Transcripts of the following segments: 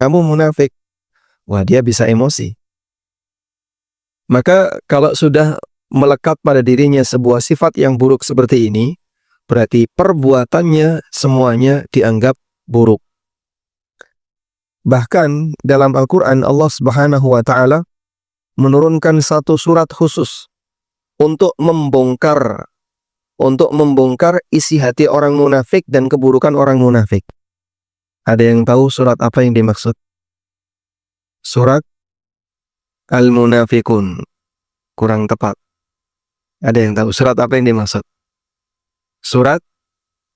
kamu munafik. Wah, dia bisa emosi. Maka kalau sudah melekat pada dirinya sebuah sifat yang buruk seperti ini, berarti perbuatannya semuanya dianggap buruk. Bahkan dalam Al-Quran Allah Subhanahu wa Ta'ala menurunkan satu surat khusus untuk membongkar isi hati orang munafik dan keburukan orang munafik. Ada yang tahu surat apa yang dimaksud? Surat Al-Munafikun. Kurang tepat. Ada yang tahu surat apa yang dimaksud? Surat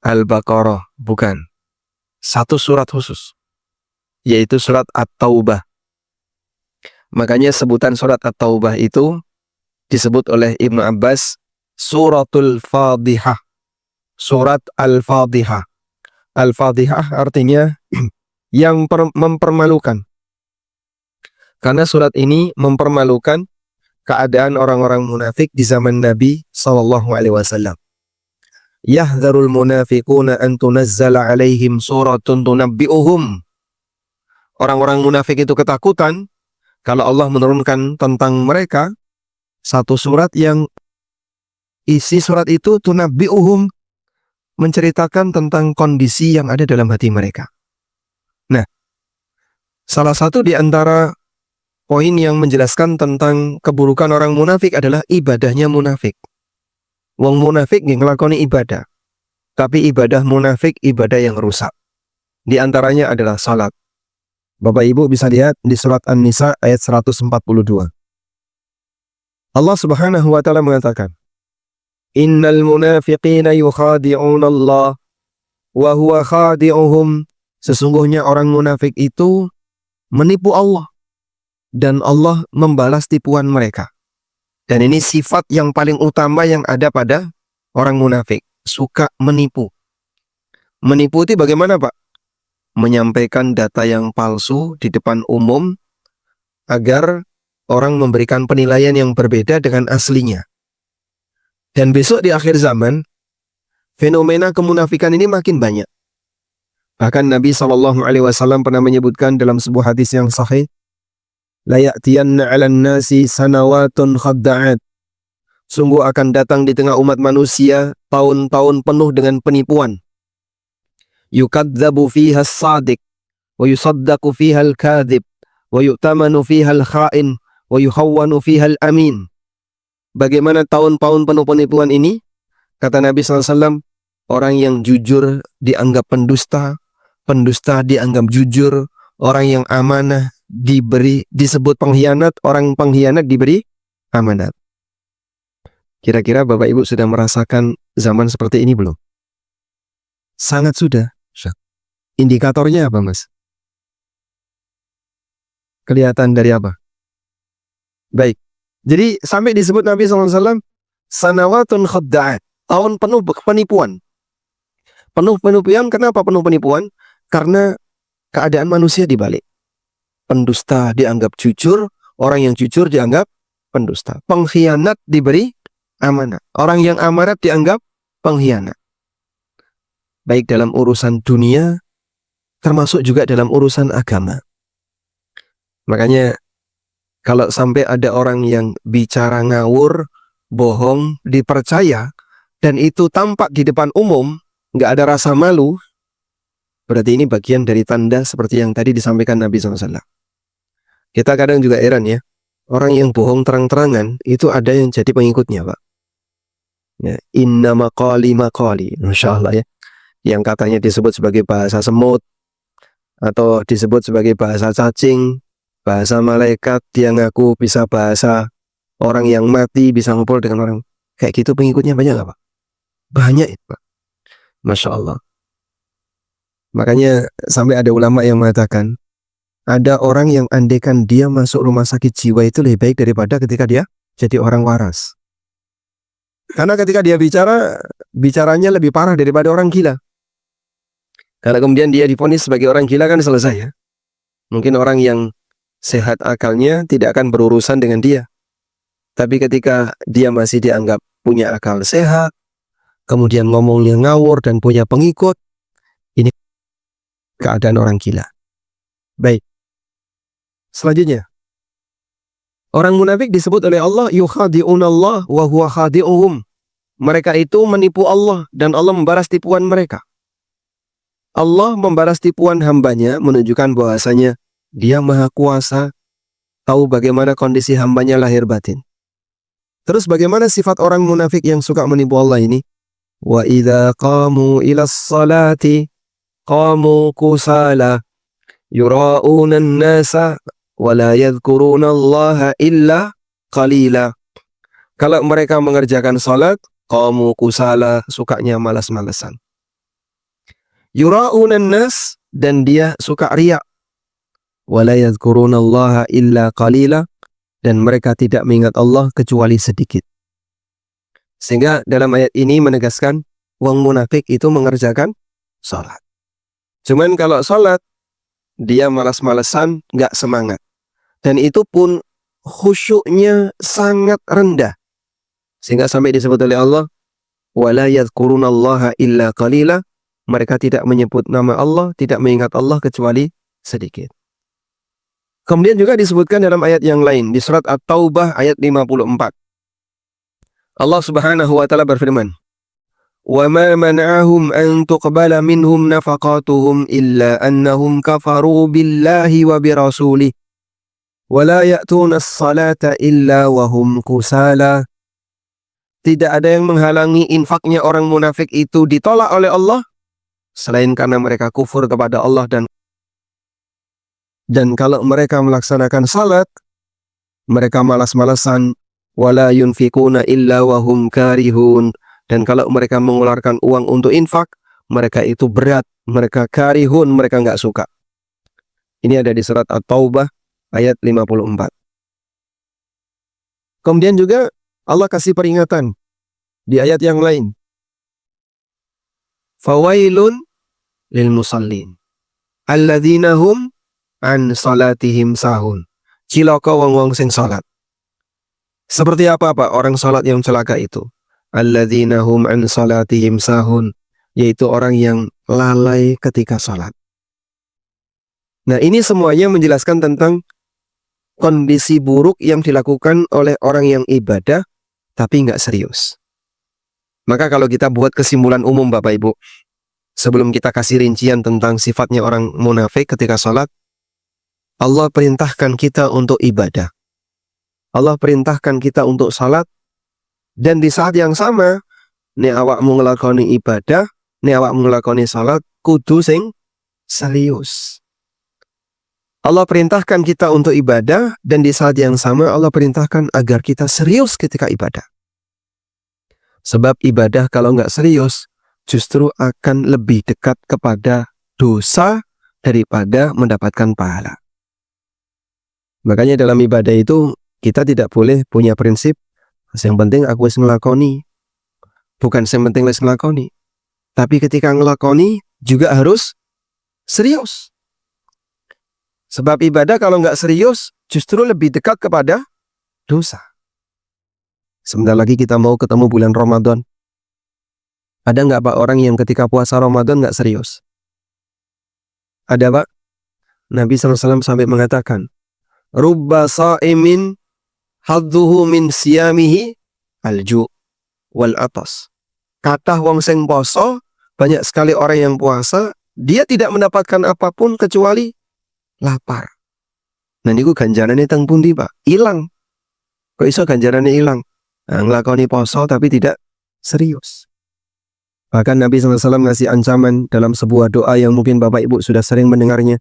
Al-Baqarah. Bukan. Satu surat khusus, yaitu surat At-Taubah. Makanya sebutan surat At-Taubah itu disebut oleh Ibnu Abbas Suratul Fadhihah. Surat Al-Fadhihah. Al-Fadhihah artinya yang mempermalukan. Karena surat ini mempermalukan keadaan orang-orang munafik di zaman Nabi SAW. Yahdharul munafiquna an tunazzala alaihim suratun tunabbi'uhum. Orang-orang munafik itu ketakutan kalau Allah menurunkan tentang mereka satu surat yang isi surat itu tunabbi'uhum, menceritakan tentang kondisi yang ada dalam hati mereka. Nah, salah satu di antara poin yang menjelaskan tentang keburukan orang munafik adalah ibadahnya munafik. Wong munafik yang ngelakoni ibadah, tapi ibadah munafik ibadah yang rusak. Di antaranya adalah salat. Bapak Ibu bisa lihat di surat An-Nisa ayat 142. Allah Subhanahu wa Ta'ala mengatakan, Innal munafiqina yukhadi'una Allah wa huwa khadi'uhum. Sesungguhnya orang munafik itu menipu Allah dan Allah membalas tipuan mereka. Dan ini sifat yang paling utama yang ada pada orang munafik, suka menipu. Menipu itu bagaimana, Pak? Menyampaikan data yang palsu di depan umum agar orang memberikan penilaian yang berbeda dengan aslinya. Dan besok di akhir zaman, fenomena kemunafikan ini makin banyak. Bahkan Nabi SAW pernah menyebutkan dalam sebuah hadis yang sahih, La ya'tiyanna 'alan nasi sanawatun khadda'at. Sungguh akan datang di tengah umat manusia tahun-tahun penuh dengan penipuan. Yukadzabu fiha as-sadiq, wa yusaddaqu fiha al-kadhib, wa yu'tamanu fiha al-kha'in, wa yukhawwanu fiha al-amin. Bagaimana tahun-tahun penuh penipuan ini? Kata Nabi SAW, orang yang jujur dianggap pendusta, pendusta dianggap jujur, orang yang amanah disebut pengkhianat, orang pengkhianat diberi amanat. Kira-kira Bapak Ibu sudah merasakan zaman seperti ini belum? Sangat sudah. Indikatornya apa, Mas? Kelihatan dari apa? Baik. Jadi sampai disebut Nabi SAW, sanawatun khadda'at, tahun penuh penipuan. Penuh penipuan, kenapa penuh penipuan? Karena keadaan manusia dibalik. Pendusta dianggap jujur, orang yang jujur dianggap pendusta. Pengkhianat diberi amanat. Orang yang amanat dianggap pengkhianat. Baik dalam urusan dunia, termasuk juga dalam urusan agama. Makanya kalau sampai ada orang yang bicara ngawur, bohong, dipercaya, dan itu tampak di depan umum, nggak ada rasa malu, berarti ini bagian dari tanda seperti yang tadi disampaikan Nabi SAW. Kita kadang juga heran ya, orang yang bohong terang-terangan, itu ada yang jadi pengikutnya, Pak. Ya, inna maqali maqali, Masya Allah ya. Yang katanya disebut sebagai bahasa semut, atau disebut sebagai bahasa cacing, bahasa malaikat, dia ngaku bisa bahasa orang yang mati, bisa ngumpul dengan orang. Kayak gitu pengikutnya banyak gak, Pak? Banyak itu, Pak. Masya Allah. Makanya sampai ada ulama yang mengatakan, ada orang yang andaikan dia masuk rumah sakit jiwa itu lebih baik daripada ketika dia jadi orang waras. Karena ketika dia bicaranya lebih parah daripada orang gila. Karena kemudian dia divonis sebagai orang gila kan selesai ya. Mungkin orang yang sehat akalnya tidak akan berurusan dengan dia. Tapi ketika dia masih dianggap punya akal sehat, kemudian ngomongnya ngawur dan punya pengikut, ini keadaan orang gila. Baik, Selanjutnya, orang munafik disebut oleh Allah yukhadi'unallah wa huwa khadi'uhum. Mereka itu menipu Allah dan Allah membalas tipuan mereka. Allah membalas tipuan hambanya menunjukkan bahwasanya Dia Maha Kuasa, tahu bagaimana kondisi hambanya lahir batin. Terus bagaimana sifat orang munafik yang suka menipu Allah ini? Wa idza qamu ilas salati qamu kusala yura'una an-nasa wa la yadhkuruna Allah illa qalila. Kalau mereka mengerjakan salat, qamu kusala, sukanya malas-malasan. Yura'una an-nas, dan dia suka riya. Wa la yadhkuruna Allah illa qalila, dan mereka tidak mengingat Allah kecuali sedikit. Sehingga dalam ayat ini menegaskan wong munafik itu mengerjakan salat. Cuman kalau salat dia malas-malesan, nggak semangat. Dan itu pun khusyuknya sangat rendah. Sehingga sampai disebut oleh Allah, wala yadhkurunallaha illa qalila, mereka tidak menyebut nama Allah, tidak mengingat Allah kecuali sedikit. Kemudian juga disebutkan dalam ayat yang lain di surat At-Taubah ayat 54. Allah Subhanahu wa taala berfirman, وَمَا مَنَعَهُمْ أَن تُقْبَلَ مِنْهُمْ نَفَقَاتُهُمْ إِلَّا أَنَّهُمْ كَفَرُوا بِاللَّهِ وَبِرَسُولِهِ وَلَا يَأْتُونَ الصَّلَاةَ إِلَّا وَهُمْ كُسَالَى. Tidak ada yang menghalangi infaknya orang munafik itu ditolak oleh Allah selain karena mereka kufur kepada Allah, dan kalau mereka melaksanakan salat mereka malas-malasan. وَلَا يُنْفِقُونَ إِلَّا وَهُمْ كَارِهُونَ. Dan kalau mereka mengeluarkan uang untuk infak, mereka itu berat, mereka karihun, mereka nggak suka. Ini ada di surat At-Taubah ayat 54. Kemudian juga Allah kasih peringatan di ayat yang lain. Fawailun lil musallin alladzina hum an salatihim sahun. Cilaka wong-wong sing salat. Seperti apa Pak orang salat yang celaka itu? Alladzina hum an salatihim sahun, yaitu orang yang lalai ketika salat. Nah, ini semuanya menjelaskan tentang kondisi buruk yang dilakukan oleh orang yang ibadah tapi nggak serius. Maka kalau kita buat kesimpulan umum Bapak Ibu, sebelum kita kasih rincian tentang sifatnya orang munafik ketika salat, Allah perintahkan kita untuk ibadah. Allah perintahkan kita untuk salat, dan di saat yang sama nek awakmu nglakoni ibadah, nek awakmu nglakoni salat kudu sing serius. Allah perintahkan kita untuk ibadah, dan di saat yang sama Allah perintahkan agar kita serius ketika ibadah. Sebab ibadah kalau nggak serius justru akan lebih dekat kepada dosa daripada mendapatkan pahala. Makanya dalam ibadah itu kita tidak boleh punya prinsip yang penting aku wis ngelakoni. Bukan yang penting wis ngelakoni, tapi ketika ngelakoni juga harus serius. Sebab ibadah kalau nggak serius justru lebih dekat kepada dosa. Sebentar lagi kita mau ketemu bulan Ramadan. Ada nggak Pak orang yang ketika puasa Ramadan nggak serius? Ada Pak? Nabi SAW sampai mengatakan, Rubba sa'imin hadduhu min siyamihi alju wal atas. Kata wong sing poso, banyak sekali orang yang puasa, dia tidak mendapatkan apapun kecuali lapar. Nah niku ganjarane teng pundi Pak? Ilang. Kok iso ganjarane ilang? Nah, nglakoni poso tapi tidak serius. Bahkan Nabi SAW ngasih ancaman dalam sebuah doa yang mungkin Bapak Ibu sudah sering mendengarnya.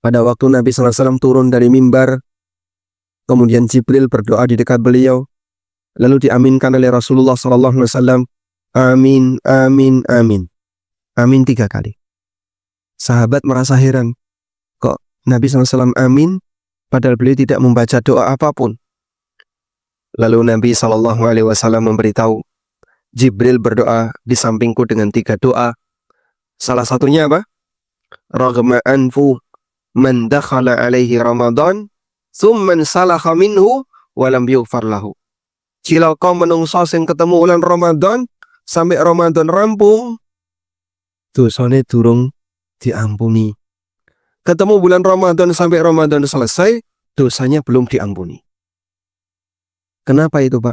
Pada waktu Nabi SAW turun dari mimbar, kemudian Jibril berdoa di dekat beliau, lalu diaminkan oleh Rasulullah SAW, amin, amin, amin. Amin 3 kali. Sahabat merasa heran, kok Nabi SAW amin, padahal beliau tidak membaca doa apapun. Lalu Nabi SAW memberitahu, Jibril berdoa di sampingku dengan 3 doa. Salah satunya apa? Raghma anfu man dakhala alaihi Ramadan tsumman salakha minhu walam yughfar lahu. Cilaka menungso sing ketemu bulan Ramadan sampai Ramadan rampung dosane durung diampuni. ketemu bulan Ramadan sampai Ramadan selesai, dosanya belum diampuni. Kenapa itu, Pak?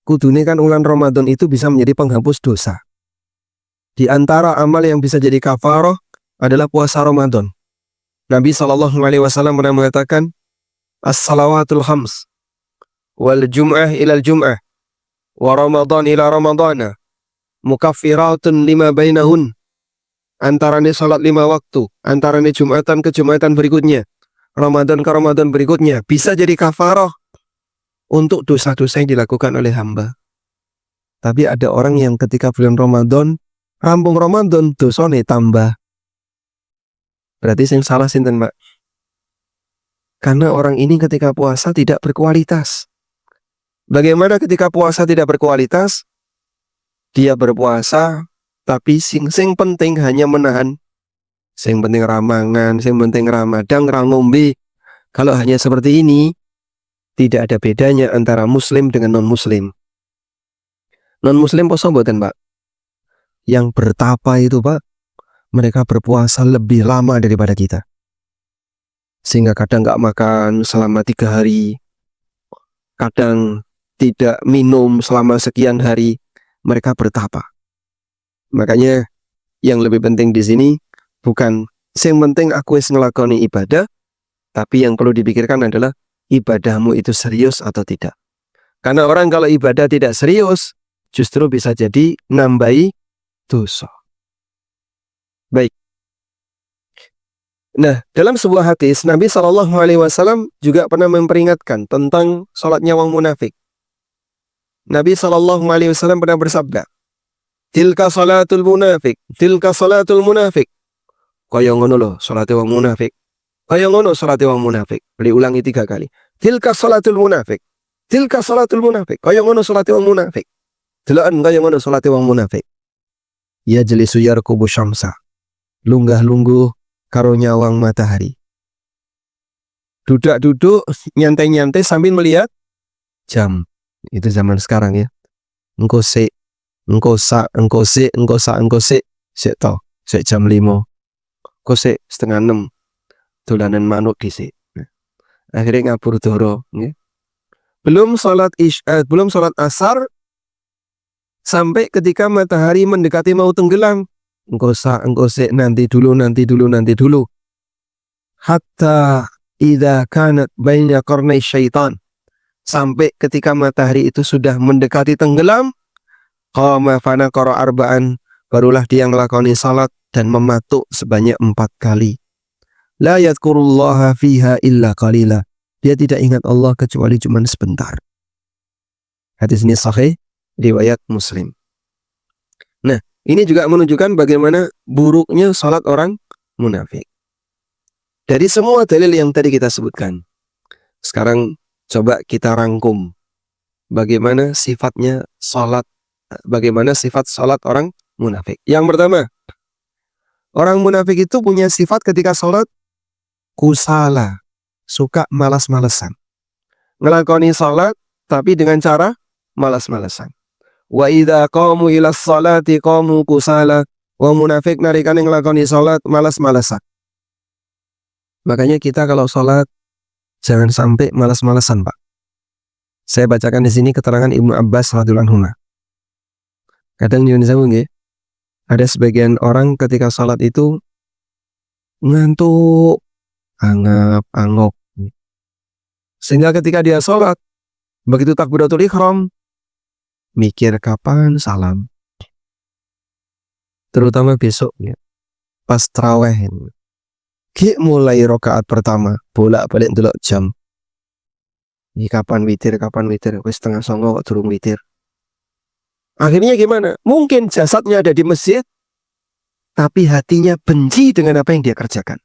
Kudune kan bulan Ramadan itu bisa menjadi penghapus dosa. Di antara amal yang bisa jadi kafarah adalah puasa Ramadan. Nabi SAW pernah mengatakan, as-salawatul khams, wal jum'ah ilal jum'ah, wa Ramadan ila Ramadana, mukaffiratun lima bainahun. Antaranya salat 5 waktu, antaranya Jumatan ke Jumatan berikutnya, Ramadan ke Ramadan berikutnya, bisa jadi kafarah untuk dosa-dosa yang dilakukan oleh hamba. Tapi ada orang yang ketika bulan Ramadan, rampung Ramadan, dosane tambah. Berarti yang salah sinten, Pak? Karena orang ini ketika puasa tidak berkualitas. Bagaimana ketika puasa tidak berkualitas? Dia berpuasa, tapi sing penting hanya menahan. Sing penting ramangan, sing penting ramadang, ngombe. Kalau hanya seperti ini, tidak ada bedanya antara muslim dengan non-muslim. Non-muslim poso mboten, Pak? Yang bertapa itu, Pak, mereka berpuasa lebih lama daripada kita. Sehingga kadang nggak makan selama 3 hari. Kadang tidak minum selama sekian hari. Mereka bertapa. Makanya yang lebih penting di sini bukan yang penting aku ngelakoni ibadah, tapi yang perlu dipikirkan adalah ibadahmu itu serius atau tidak. Karena orang kalau ibadah tidak serius, justru bisa jadi nambahi dosa. Baik. Nah, dalam sebuah hadis Nabi SAW juga pernah memperingatkan tentang sholatnya orang munafik. Nabi SAW pernah bersabda, tilka salatul munafik, tilka salatul munafik. Kaya ngono loh salate wong munafik. Kaya ngono salate wong munafik. Diulangi 3 kali. Tilka salatul munafik, tilka salatul munafik. Kaya ngono salate wong munafik. Deloken kaya ngono salate wong munafik. Ya jelisu yarkubu syamsa. Lunggah-lungguh karo nyawang matahari. Duduk-duduk nyantai-nyantai sambil melihat jam. Itu zaman sekarang ya. Engko sik to, sik jam 5. Engko sik setengah 6. Dolanan manuk dhisik. Akhirnya ngabur doro, nggih. Belum salat asar sampai ketika matahari mendekati mau tenggelam. Engko sik nanti dulu. Hatta idza kanat baina qarnai syaitan. Sampai ketika matahari itu sudah mendekati tenggelam, qama fanaqara arba'an, barulah dia ngelakoni salat dan mematuk sebanyak 4 kali. La yadhkurullaha fiha illa qalila. Dia tidak ingat Allah kecuali cuma sebentar. Hadis ini sahih, riwayat Muslim. Nah, ini juga menunjukkan bagaimana buruknya salat orang munafik. Dari semua dalil yang tadi kita sebutkan, sekarang coba kita rangkum bagaimana sifat salat orang munafik. Yang pertama, orang munafik itu punya sifat ketika salat kusala, suka malas-malesan. Ngelakoni salat tapi dengan cara malas-malesan. Wa idza qamu ila sholati qamu kusala. Wa munafik narikane ngelakoni salat malas-malesan. Makanya kita kalau salat jangan sampai malas-malesan, Pak. Saya bacakan di sini keterangan Ibnu Abbas radhiyallahu anhu. Kadang nyuwun sewu nggih, ada sebagian orang ketika salat itu ngantuk, angop. Sehingga ketika dia salat, begitu takbiratul ihram, mikir kapan salam. Terutama besok ya, pas tarawih. Mulai rakaat pertama, bolak-balik ndelok jam. Ini kapan witir, wis 8:30 kok durung witir. Akhirnya gimana? Mungkin jasadnya ada di masjid, tapi hatinya benci dengan apa yang dia kerjakan.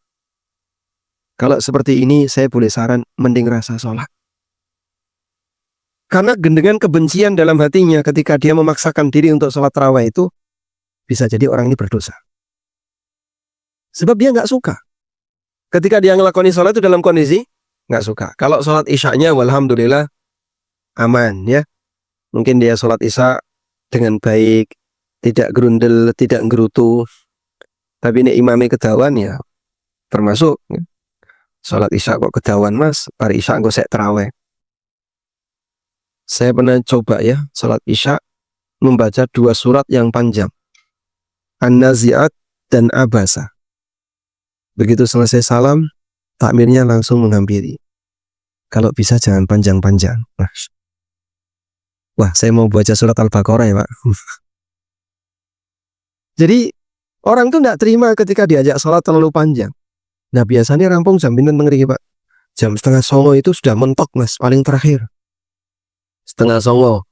Kalau seperti ini, saya boleh saran, mending rasa sholat. Karena dengan kebencian dalam hatinya ketika dia memaksakan diri untuk sholat tarawih itu, bisa jadi orang ini berdosa. Sebab dia nggak suka. Ketika dia ngelakoni sholat itu dalam kondisi nggak suka. Kalau sholat isya'nya, walhamdulillah, aman ya. Mungkin dia sholat isya' dengan baik, tidak gerundel, tidak ngerutu. Tapi ini imamnya kedawan ya, Termasuk sholat isya kok kedawan mas, hari isya kok sek terawih. Saya pernah coba ya sholat isya membaca 2 surat yang panjang, An-Nazi'at dan Abasa. Begitu selesai salam, takmirnya langsung menghampiri. Kalau bisa jangan panjang-panjang. Wah, saya mau baca surat Al-Baqarah ya Pak. Jadi orang tuh tidak terima ketika diajak sholat terlalu panjang. Nah biasanya rampung jam pinten tengeri Pak. Jam 8:30 itu sudah mentok mas, paling terakhir 7:30.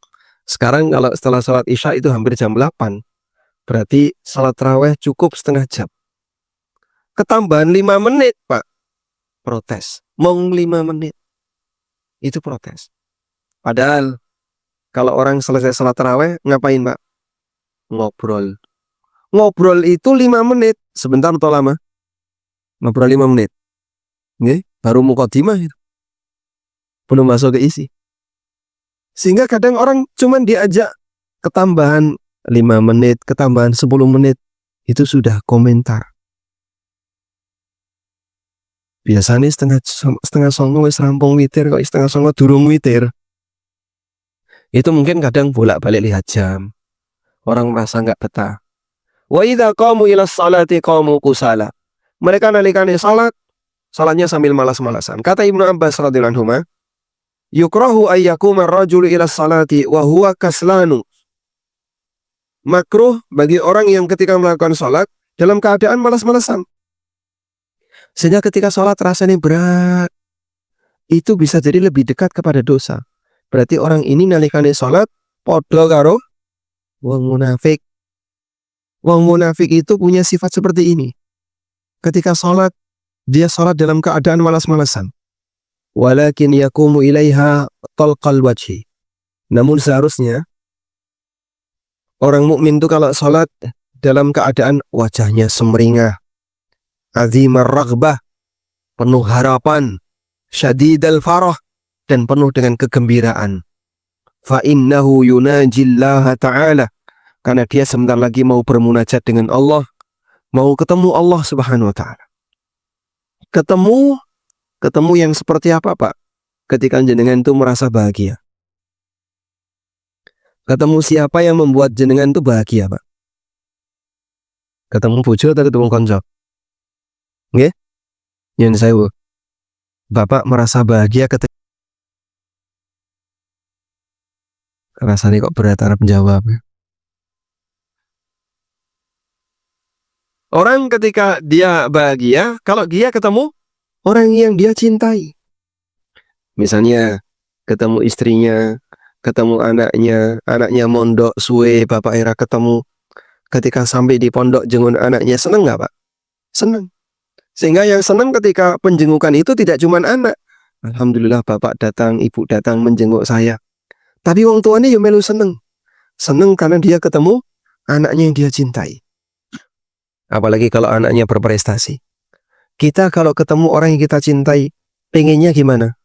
Sekarang kalau setelah sholat isya itu hampir jam 8. Berarti sholat tarawih cukup setengah jam. Ketambahan 5 menit Pak, protes. Mong 5 menit. Itu protes. Padahal kalau orang selesai sholat tarawih ngapain Pak? Ngobrol. Ngobrol itu 5 menit. Sebentar atau lama? Ngobrol 5 menit. Nggih, baru mukadimah itu. Belum masuk ke isi. Sehingga kadang orang cuman diajak ketambahan 5 menit, ketambahan 10 menit. Itu sudah komentar. Biasanya setengah songo wis rampung witir, kok setengah songo durung witir. Itu mungkin kadang bolak-balik lihat jam. Orang merasa nggak betah. Wa idza qamu ila sholati qamu kusala. Mereka nalikane salatnya sambil malas-malasan. Kata Ibnu Abbas radhiyallahu anhu, yukrahu ayyakuma ar-rajulu ila sholati wa huwa kaslanu. Makruh bagi orang yang ketika melakukan salat dalam keadaan malas-malasan. Sehingga ketika salat rasanya berat, itu bisa jadi lebih dekat kepada dosa. Berarti orang ini nalikane salat padha karo wong munafik. Wong munafik itu punya sifat seperti ini. Ketika sholat, dia sholat dalam keadaan malas-malasan. Walakin yakumu ilaiha talqal wajhi. Namun seharusnya orang mukmin itu kalau sholat dalam keadaan wajahnya semeringah, azimar raghbah, penuh harapan, syadidal farah, dan penuh dengan kegembiraan. Fa innahu yunajillaha ta'ala. Karena dia sebentar lagi mau bermunajat dengan Allah, mau ketemu Allah Subhanahu wa Ta'ala. Ketemu yang seperti apa Pak? Ketika jenengan itu merasa bahagia. Ketemu siapa yang membuat jenengan itu bahagia Pak? Ketemu bojo atau ketemu konco? Nggih? Yen sewu. Bapak merasa bahagia ketika rasanya kok berat arep menjawab. Orang ketika dia bahagia, kalau dia ketemu orang yang dia cintai. Misalnya ketemu istrinya, ketemu anaknya mondok suwe, bapak era ketemu. Ketika sampai di pondok jengun anaknya, seneng nggak Pak? Seneng. Sehingga yang seneng ketika penjengukan itu tidak cuma anak. Alhamdulillah bapak datang, ibu datang menjenguk saya. Tapi wong tuanya ya melu seneng. Seneng karena dia ketemu anaknya yang dia cintai. Apalagi kalau anaknya berprestasi. Kita kalau ketemu orang yang kita cintai, pengennya gimana?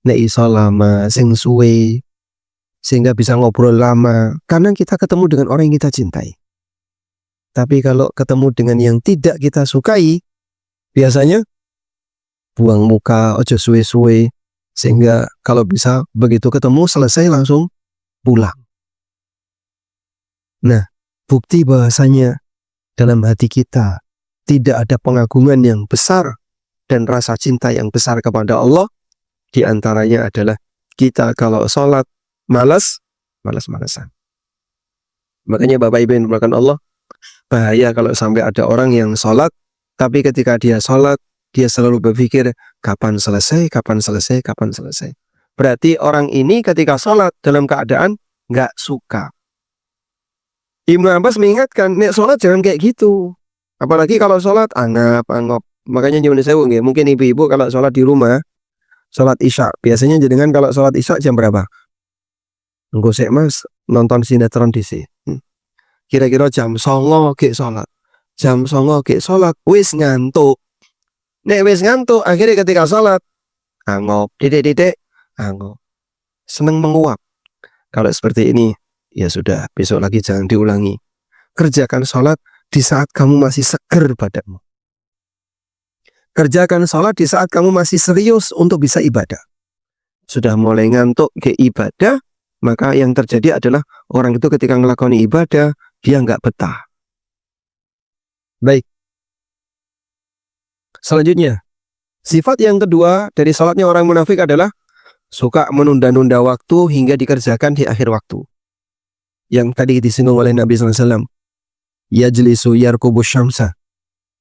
Nek iso lama, sing suwe, sehingga bisa ngobrol lama. Karena kita ketemu dengan orang yang kita cintai. Tapi kalau ketemu dengan yang tidak kita sukai, biasanya buang muka, ojo suwe-suwe. Sehingga kalau bisa begitu ketemu selesai langsung pulang. Nah, bukti bahasanya dalam hati kita tidak ada pengagungan yang besar dan rasa cinta yang besar kepada Allah. Di antaranya adalah kita kalau sholat malas-malasan. Makanya Bapak Ibu yang dimuliakan Allah, bahaya kalau sampai ada orang yang sholat, tapi ketika dia sholat, dia selalu berpikir kapan selesai. Berarti orang ini ketika sholat dalam keadaan nggak suka. Ibnu Abbas mengingatkan, nek sholat jangan kayak gitu. Apalagi kalau sholat anggap. Makanya jangan sewu nggih. Mungkin ibu-ibu kalau sholat di rumah, sholat isya. Biasanya jenengan kalau sholat isya jam berapa? Engko sik Mas nonton sinetron dhisik. Kira-kira jam 09.00 gek sholat. Jam 09.00 gek sholat, wis ngantuk. Nek wis ngantuk, akhirnya ketika sholat angop, angop. Seneng menguap. Kalau seperti ini, ya sudah, besok lagi jangan diulangi. Kerjakan sholat di saat kamu masih seger badanmu. Kerjakan sholat di saat kamu masih serius untuk bisa ibadah. Sudah mulai ngantuk ke ibadah, maka yang terjadi adalah orang itu ketika melakukan ibadah, dia nggak betah. Baik. Selanjutnya, sifat yang kedua dari sholatnya orang munafik adalah suka menunda-nunda waktu hingga dikerjakan di akhir waktu. Yang tadi disinggung oleh Nabi SAW. Yajlisu yarkubu syamsa.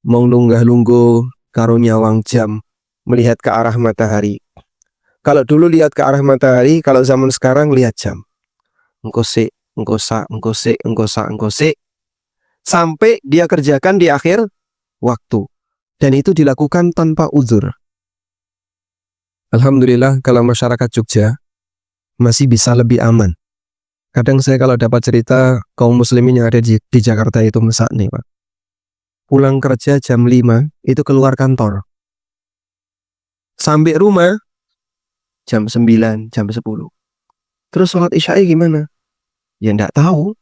Mengunggah-lungguh karunya wang jam. Melihat ke arah matahari. Kalau dulu lihat ke arah matahari, kalau zaman sekarang lihat jam. Engkosik, engkosa, engkosik, engkosa, engkosik. Sampai dia kerjakan di akhir waktu. Dan itu dilakukan tanpa uzur. Alhamdulillah kalau masyarakat Jogja masih bisa lebih aman. Kadang saya kalau dapat cerita kaum muslimin yang ada di Jakarta itu mesak nih Pak. Pulang kerja jam 5 itu keluar kantor. Sampai rumah jam 9, jam 10. Terus sholat isya'i gimana? Ya enggak tahu.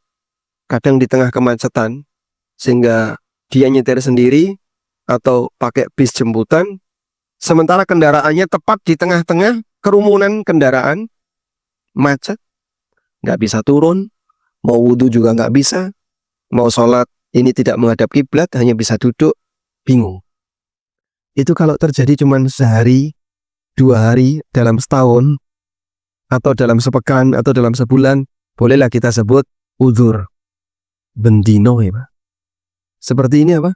Kadang di tengah kemacetan sehingga dia nyetir sendiri atau pakai bis jemputan, sementara kendaraannya tepat di tengah-tengah kerumunan kendaraan, macet, nggak bisa turun, mau wudhu juga nggak bisa, mau sholat ini tidak menghadap kiblat, hanya bisa duduk, bingung. Itu kalau terjadi cuma sehari, 2 hari dalam setahun, atau dalam sepekan, atau dalam sebulan, bolehlah kita sebut uzur. Bendino ya Pak. Seperti ini apa?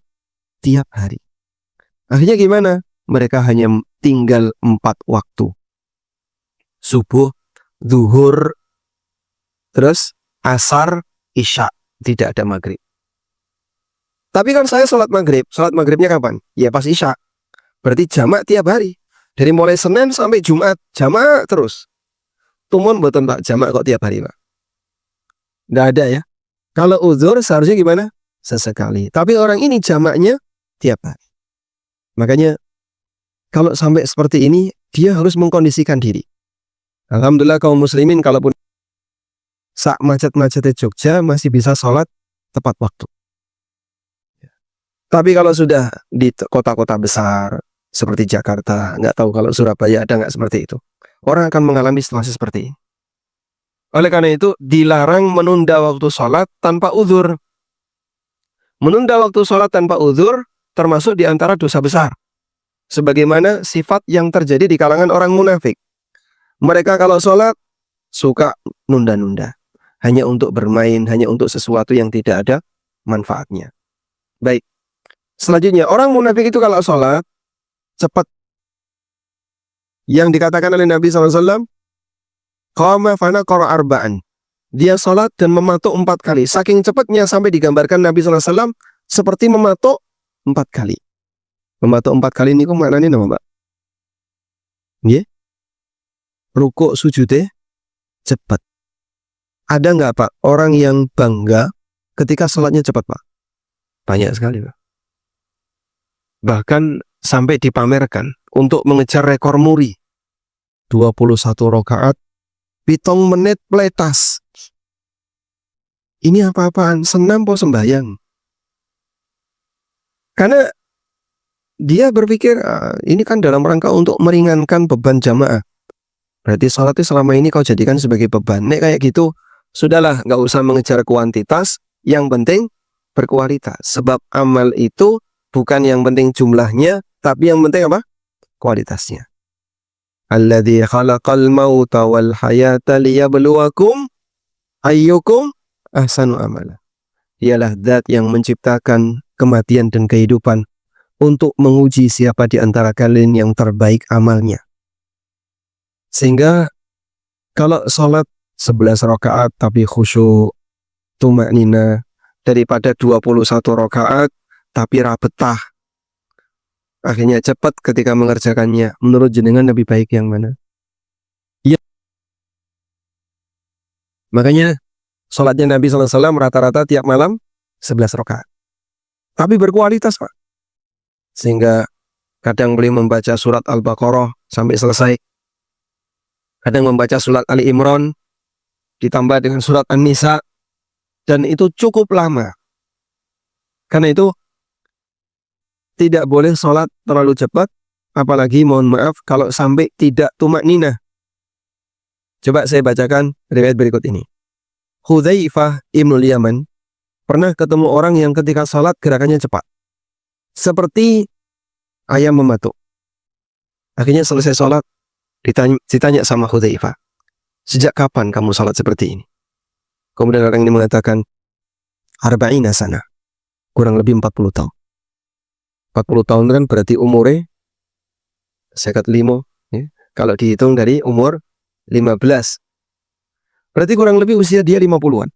Tiap hari. Akhirnya gimana? Mereka hanya tinggal 4 waktu. Subuh, zuhur, terus asar, isya. Tidak ada maghrib. Tapi kan saya sholat maghrib. Sholat maghribnya kapan? Ya pas isya. Berarti jamak tiap hari. Dari mulai Senin sampai Jumat, jamak terus. Tumun betul Pak, jamak kok tiap hari Pak? Nggak ada ya. Kalau uzur seharusnya gimana? Sesekali. Tapi orang ini jamaknya tiap hari. Makanya kalau sampai seperti ini, dia harus mengkondisikan diri. Alhamdulillah kaum muslimin kalaupun sak macet-macetnya Jogja masih bisa sholat tepat waktu. Tapi kalau sudah di kota-kota besar seperti Jakarta, nggak tahu kalau Surabaya ada nggak seperti itu. Orang akan mengalami situasi seperti ini. Oleh karena itu, dilarang menunda waktu sholat tanpa uzur. Menunda waktu sholat tanpa uzur termasuk di antara dosa besar. Sebagaimana sifat yang terjadi di kalangan orang munafik. Mereka kalau sholat, suka nunda-nunda. Hanya untuk bermain, hanya untuk sesuatu yang tidak ada manfaatnya. Baik. Selanjutnya, orang munafik itu kalau sholat, cepat. Yang dikatakan oleh Nabi SAW, qama fanaqara arba'an. Dia sholat dan mematuk 4 kali. Saking cepatnya sampai digambarkan Nabi SAW seperti mematuk 4 kali. Mematuk 4 kali ini maknanya apa Pak? Nggih? Rukuk sujudnya cepat. Ada nggak Pak orang yang bangga ketika sholatnya cepat Pak? Banyak sekali Pak. Bahkan sampai dipamerkan untuk mengejar rekor muri. 21 rakaat 7 menit peletas. Ini apa-apaan? Senam po sembahyang. Karena dia berpikir ini kan dalam rangka untuk meringankan beban jamaah. Berarti sholat itu selama ini kau jadikan sebagai beban. Nek kayak gitu, sudahlah nggak usah mengejar kuantitas. Yang penting berkualitas. Sebab amal itu bukan yang penting jumlahnya, tapi yang penting apa? Kualitasnya. Alladzi khalaqal mauta wal hayata liyabluwakum ayyukum ahsanu amala. Ialah zat yang menciptakan kematian dan kehidupan untuk menguji siapa di antara kalian yang terbaik amalnya. Sehingga kalau sholat 11 rakaat tapi khusyuk, tumaknina, daripada 21 rakaat tapi rabetah, akhirnya cepat ketika mengerjakannya. Menurut jenengan lebih baik yang mana? Ya. Makanya sholatnya Nabi SAW rata-rata tiap malam 11 rakaat. Tapi berkualitas Pak. Sehingga kadang beliau membaca surat Al-Baqarah sampai selesai. Kadang membaca surat Ali Imran ditambah dengan surat An-Nisa. Dan itu cukup lama. Karena itu tidak boleh sholat terlalu cepat, apalagi mohon maaf kalau sampai tidak tumakninah. Coba saya bacakan riwayat berikut ini. Hudzaifah Ibnul Yaman pernah ketemu orang yang ketika sholat gerakannya cepat, seperti ayam mematuk. Akhirnya selesai sholat, ditanya sama Hudzaifah, sejak kapan kamu sholat seperti ini? Kemudian orang ini mengatakan, arba'ina sana, kurang lebih 40 tahun. 40 tahun kan berarti umurnya sekat limo, ya. Kalau dihitung dari umur 15, berarti kurang lebih usia dia 50-an.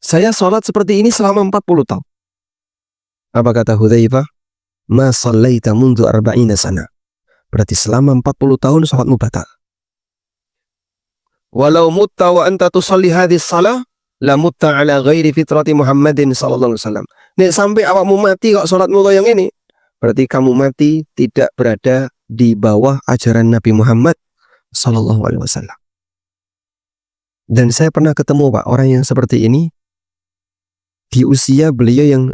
Saya sholat seperti ini selama 40 tahun. Apa kata Hudzaifah? Ma shallaita mundu arba'ina sana. Berarti selama 40 tahun sholatmu batal. Walau mutta wa anta tusalli hadhihi shalah la mutta ala ghairi fitrati Muhammadin sallallahu alaihi wasallam. Nek sampai awakmu mati kok sholatmu yang ini, berarti kamu mati tidak berada di bawah ajaran Nabi Muhammad sallallahu alaihi wasallam. Dan saya pernah ketemu Pak, orang yang seperti ini di usia beliau yang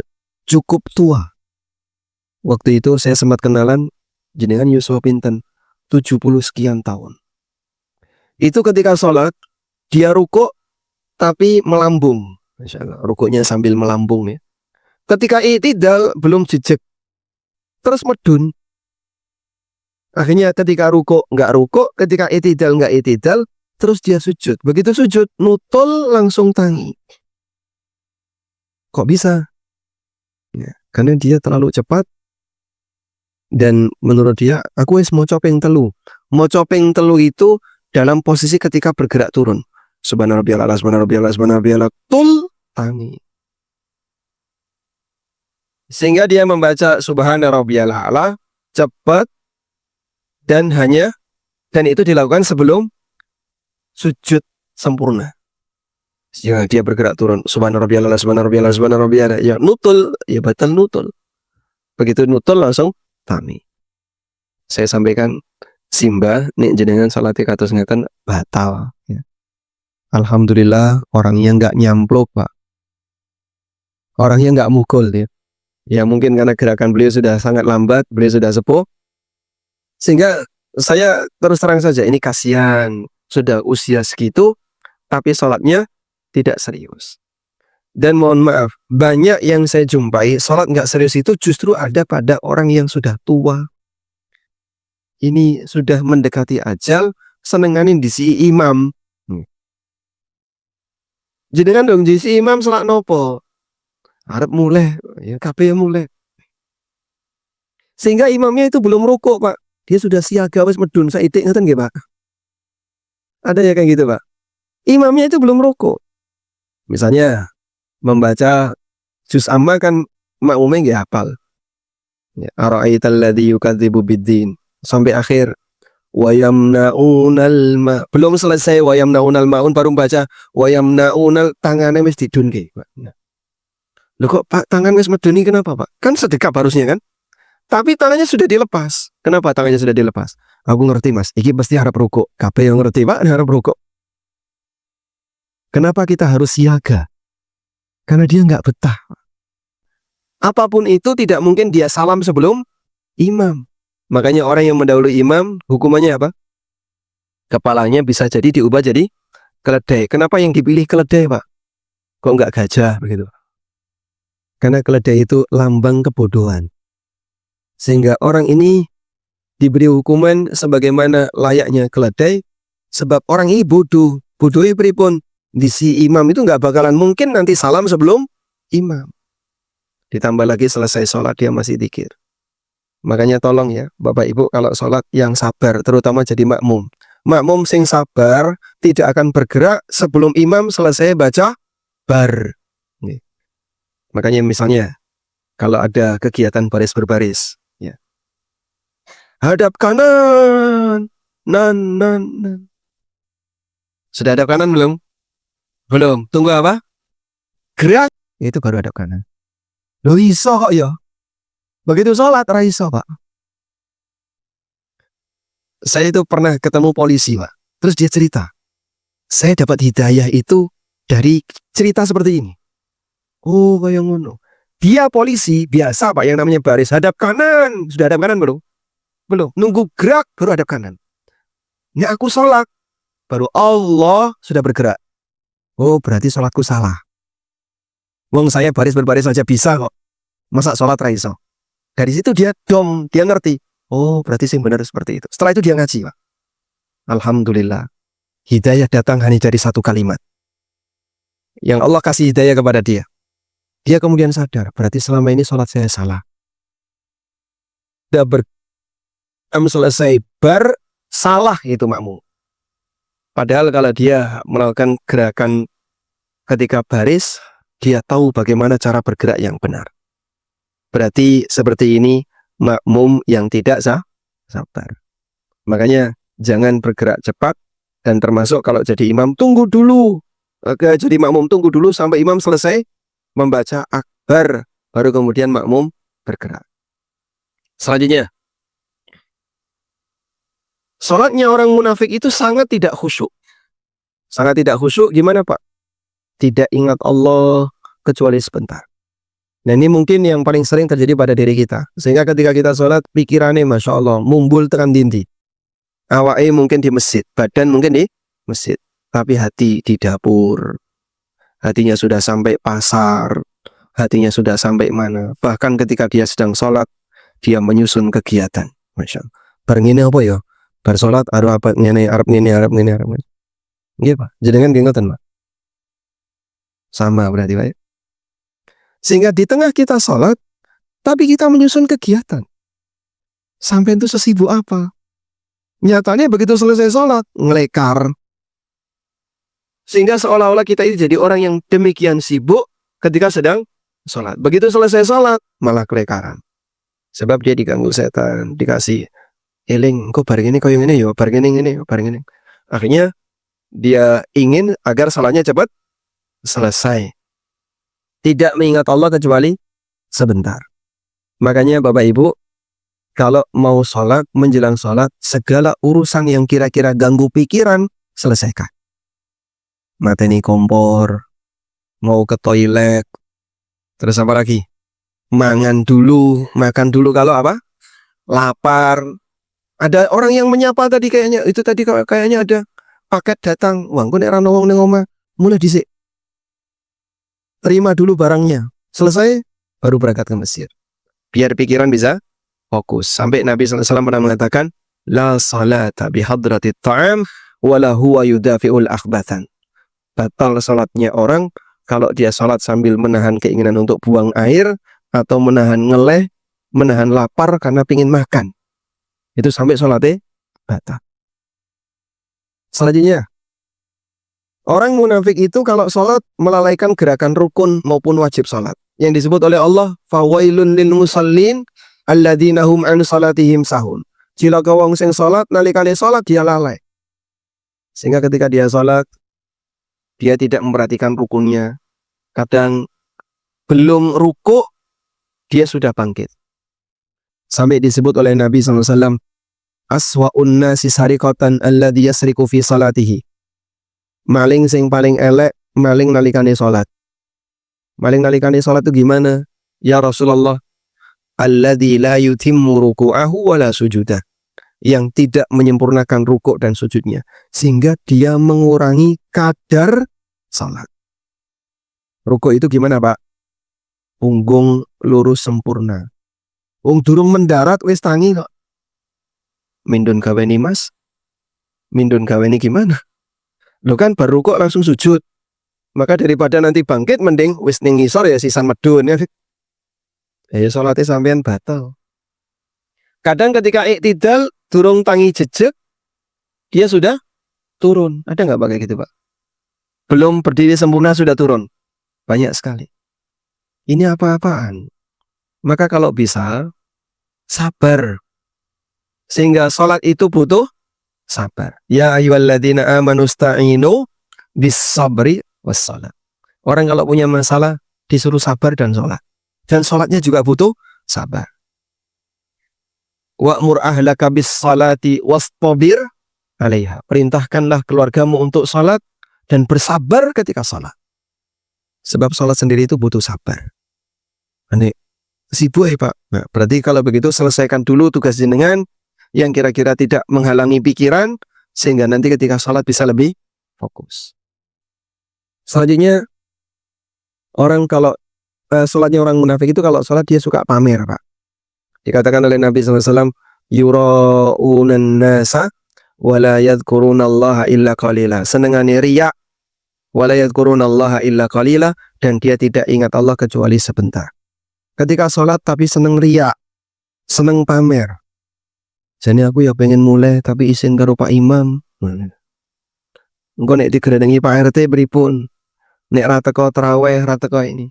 cukup tua. Waktu itu saya sempat kenalan, jenengan Yusuf pinten, 70 sekian tahun. Itu ketika sholat, dia rukuk tapi melambung. Masya Allah, rukuknya sambil melambung ya. Ketika i'tidal belum jejek, terus medun. Akhirnya ketika rukuk nggak rukuk, ketika i'tidal nggak i'tidal, terus dia sujud. Begitu sujud, nutul langsung tangi. Kok bisa? Ya, karena dia terlalu cepat. Dan menurut dia, aku wis mau copeng telu. Mau copeng telu itu dalam posisi ketika bergerak turun. Subhanarabbiyal a'la, subhanarabbiyal a'la, subhanarabbiyal a'la, tul tangi. Sehingga dia membaca subhanarabbiyal a'la cepat dan itu dilakukan sebelum sujud sempurna. Ya, dia bergerak turun. Subhanarabbiyal a'la, subhanarabbiyal a'la, subhanarabbiyal a'la. Ya nutul, ya batal nutul. Begitu nutul langsung tami. Saya sampaikan, Simba nek jenengan salat kados ngeten batal ya. Alhamdulillah orangnya nggak nyamplok Pak. Orangnya nggak mukul ya. Ya mungkin karena gerakan beliau sudah sangat lambat, beliau sudah sepuh. Sehingga saya terus terang saja, ini kasihan, sudah usia segitu tapi sholatnya tidak serius. Dan mohon maaf, banyak yang saya jumpai sholat nggak serius itu justru ada pada orang yang sudah tua. Ini sudah mendekati ajal, senenganin di si imam. Jenengan dong di si imam salat nopo. Arep mulai, ya kabeh mulai. Sehingga imamnya itu belum rukuk, Pak. Dia sudah siaga wis medun saitik ngeten nggih, Pak. Ada ya kayak gitu, Pak. Imamnya itu belum rukuk. Misalnya membaca juz amma kan makmumnya nggih hafal. Ya, ara'aital ladzi yukadzibu biddin. Sampai akhir wayamnaunal ma, belum selesai wayamnaunal maun baru baca wayamnaunal, tangannya wis didunke Pak. Nah. Loh kok Pak tangan wis meduni kenapa Pak? Kan sedekap harusnya kan? Tapi tangannya sudah dilepas. Kenapa tangannya sudah dilepas? Aku ngerti Mas, iki pasti harap rukuk. Kabeh yang ngerti Pak, harap rukuk. Kenapa kita harus siaga? Karena dia nggak betah. Apapun itu tidak mungkin dia salam sebelum imam. Makanya orang yang mendahului imam, hukumannya apa? Kepalanya bisa jadi diubah jadi keledai. Kenapa yang dipilih keledai, Pak? Kok nggak gajah begitu? Karena keledai itu lambang kebodohan. Sehingga orang ini diberi hukuman sebagaimana layaknya keledai, sebab orang ini bodoh. Bodohnya pripun? Di si imam itu nggak bakalan mungkin nanti salam sebelum imam. Ditambah lagi selesai sholat dia masih dzikir. Makanya tolong ya Bapak Ibu kalau sholat yang sabar, terutama jadi makmum. Makmum sing sabar tidak akan bergerak sebelum imam selesai baca bar. Makanya misalnya kalau ada kegiatan baris berbaris, ya. Hadap kanan, nan. Sudah hadap kanan belum? Belum. Tunggu apa? Gerak. Itu baru hadap kanan. Loh iso kok ya? Begitu sholat, raiso Pak. Saya itu pernah ketemu polisi Pak. Terus dia cerita, saya dapat hidayah itu dari cerita seperti ini. Oh kayak ngono. Dia polisi, biasa Pak yang namanya baris hadap kanan. Sudah hadap kanan belum? Belum. Nunggu gerak baru hadap kanan. Ini aku sholat, baru Allah sudah bergerak. Oh, berarti sholatku salah. Wong saya baris berbaris saja bisa kok. Masa sholat raiso? Dari situ dia ngerti. Oh, berarti sing benar seperti itu. Setelah itu dia ngaji, Pak. Alhamdulillah. Hidayah datang hanya dari satu kalimat. Yang Allah kasih hidayah kepada dia. Dia kemudian sadar, berarti selama ini sholat saya salah. Dia selesai salah itu makmum. Padahal kalau dia melakukan gerakan ketika baris, dia tahu bagaimana cara bergerak yang benar. Berarti seperti ini makmum yang tidak sabar. Makanya jangan bergerak cepat, dan termasuk kalau jadi imam tunggu dulu. Jadi makmum tunggu dulu sampai imam selesai membaca akbar, baru kemudian makmum bergerak. Selanjutnya, sholatnya orang munafik itu sangat tidak khusyuk. Sangat tidak khusyuk gimana Pak? Tidak ingat Allah kecuali sebentar. Nah ini mungkin yang paling sering terjadi pada diri kita. Sehingga ketika kita sholat, pikirannya Masya Allah, mumbul tekan dindi. Awake mungkin di masjid, badan mungkin di masjid, tapi hati di dapur. Hatinya sudah sampai pasar, hatinya sudah sampai mana. Bahkan ketika dia sedang sholat, dia menyusun kegiatan. Masya Allah. Bareng ini apa ya? Bar sholat, Arab ini. Iya Pak, jenengan gengoten Pak. Sama berarti Pak. Sehingga di tengah kita sholat, tapi kita menyusun kegiatan. Sampai itu sesibuk apa? Nyatanya begitu selesai sholat, ngelekar. Sehingga seolah-olah kita ini jadi orang yang demikian sibuk ketika sedang sholat. Begitu selesai sholat, malah kelekaran. Sebab dia diganggu setan, dikasih eling, kok bareng ini kau yang ini yo, bareng ini. Akhirnya dia ingin agar sholatnya cepat selesai. Tidak mengingat Allah kecuali sebentar. Makanya Bapak Ibu, kalau mau sholat, menjelang sholat, segala urusan yang kira-kira ganggu pikiran, selesaikan. Mateni kompor, mau ke toilet, terus apa lagi? Makan dulu kalau apa? Lapar. Ada orang yang menyapa tadi kayaknya ada paket datang. Wah, engko nek ra wong ning omah, mulai dhisik. Terima dulu barangnya. Selesai baru berangkat ke masjid. Biar pikiran bisa fokus. Sampai Nabi SAW pernah mengatakan, la salata bihadratit ta'am wala huwa yudafi'ul akhbathan. Batal salatnya orang kalau dia salat sambil menahan keinginan untuk buang air atau menahan ngeleh, menahan lapar karena pingin makan. Itu sampai salatnya batal. Selanjutnya, orang munafik itu kalau salat melalaikan gerakan rukun maupun wajib salat. Yang disebut oleh Allah, fawailun lil musallin alladzina hum an salatihim sahun. Cilaka wong sing salat nalikane salat dia lalai. Sehingga ketika dia salat, dia tidak memperhatikan rukunnya. Kadang belum rukuk, dia sudah bangkit. Sampai disebut oleh Nabi SAW, aswa'un nasi sariqatan alladhi yasriku fi salatihi. Maling sing paling elek, maling nalikane salat. Maling nalikane salat itu gimana? Ya Rasulullah, alladhi la yutimmu ruku'ahu wa la sujudah. Yang tidak menyempurnakan rukuk dan sujudnya. Sehingga dia mengurangi kadar salat. Rukuk itu gimana Pak? Punggung lurus sempurna. Wong durung mendarat wis tangi kok. Mindun gaweni Mas. Mindun gaweni gimana? Lo kan baru rukuk langsung sujud. Maka daripada nanti bangkit mending wis ning ngisor ya sisan medun ya. Salatnya sampean batal. Kadang ketika iktidal durung tangi jejeg, dia sudah turun. Ada nggak pakai gitu Pak? Belum berdiri sempurna sudah turun. Banyak sekali. Ini apa-apaan? Maka kalau bisa, sabar. Sehingga sholat itu butuh sabar. Ya ayyuhalladzina amanu sta'inu bis sabri was salat. Orang kalau punya masalah disuruh sabar dan sholat. Dan sholatnya juga butuh sabar. Wa'mur ahlaka bis salati wastabir alaiha. Perintahkanlah keluargamu untuk sholat dan bersabar ketika sholat. Sebab sholat sendiri itu butuh sabar. Ane sibuk ya Pak. Nah, berarti kalau begitu selesaikan dulu tugas jenengan yang kira-kira tidak menghalangi pikiran, sehingga nanti ketika sholat bisa lebih fokus. Selanjutnya, orang kalau sholatnya orang munafik itu kalau sholat dia suka pamer Pak. Dikatakan oleh Nabi SAW, yura'unan nasa wala yadhkurunallaha illa qalila. Senengane riya wala yadhkurunallaha illa qalila, dan dia tidak ingat Allah kecuali sebentar. Ketika sholat tapi seneng riya, seneng pamer. Jadi aku ya pengen mulai tapi isin karo Pak Imam. Engko nek digerenengi Pak RT pripun? Nek ra teko traweh, ra teko ini.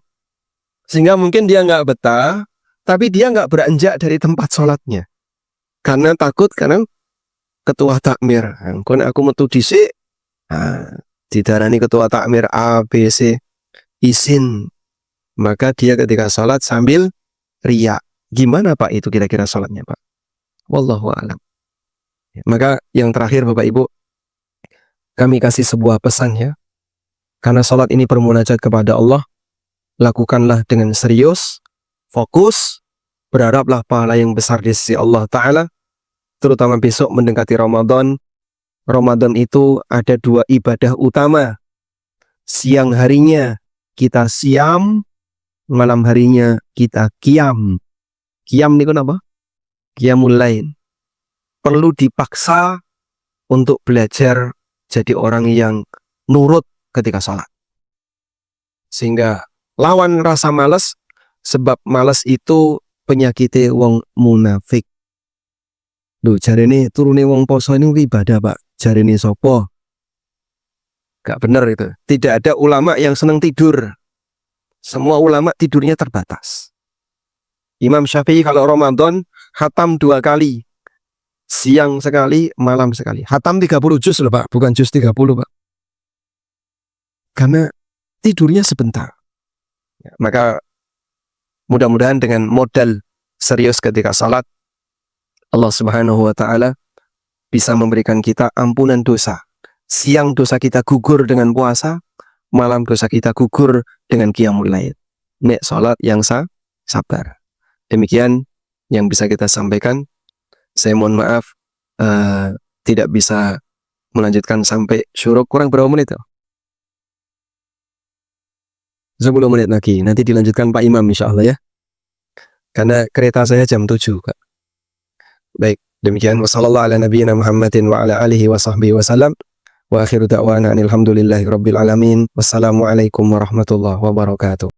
Sehingga mungkin dia nggak betah, tapi dia nggak beranjak dari tempat sholatnya. Karena takut, karena ketua takmir. Engko nek aku metu dhisik, didarani ketua takmir A, B, C, isin. Maka dia ketika sholat sambil riya. Gimana Pak itu kira-kira sholatnya Pak? Wallahu a'lam. Maka yang terakhir Bapak Ibu, kami kasih sebuah pesan ya. Karena sholat ini bermunajat kepada Allah, lakukanlah dengan serius, fokus, berharaplah pahala yang besar di sisi Allah Ta'ala, terutama besok mendekati Ramadan. Ramadan itu ada 2 ibadah utama. Siang harinya kita siam, malam harinya kita qiyam. Qiyam ini apa? Qiyamul lail. Perlu dipaksa untuk belajar jadi orang yang nurut ketika sholat. Sehingga lawan rasa malas, sebab malas itu penyakitnya wong munafik. Duh, jari ini turune wong poso ini ibadah Pak. Jari ini sopo. Gak benar itu. Tidak ada ulama yang senang tidur. Semua ulama tidurnya terbatas. Imam Syafi'i kalau Ramadan khatam 2 kali. Siang sekali, malam sekali. Khatam 30 juz loh Pak, bukan juz 30 Pak. Karena tidurnya sebentar. Ya, maka mudah-mudahan dengan modal serius ketika salat, Allah Subhanahu wa Ta'ala bisa memberikan kita ampunan dosa. Siang dosa kita gugur dengan puasa, malam dosa kita gugur dengan qiyamul lail. Nek salat yang sabar. Demikian yang bisa kita sampaikan. Saya mohon maaf tidak bisa melanjutkan sampai syuruk. Kurang berapa menit? 10 menit lagi. Nanti dilanjutkan Pak Imam insya Allah ya. Karena kereta saya jam 7 Kak. Baik, demikian. Wassallallahu ala nabiyyina Muhammadin wa ala alihi wa sahbihi wasallam. Wa akhiru da'wana alhamdulillahi rabbil alamin. Wassalamualaikum warahmatullahi wabarakatuh.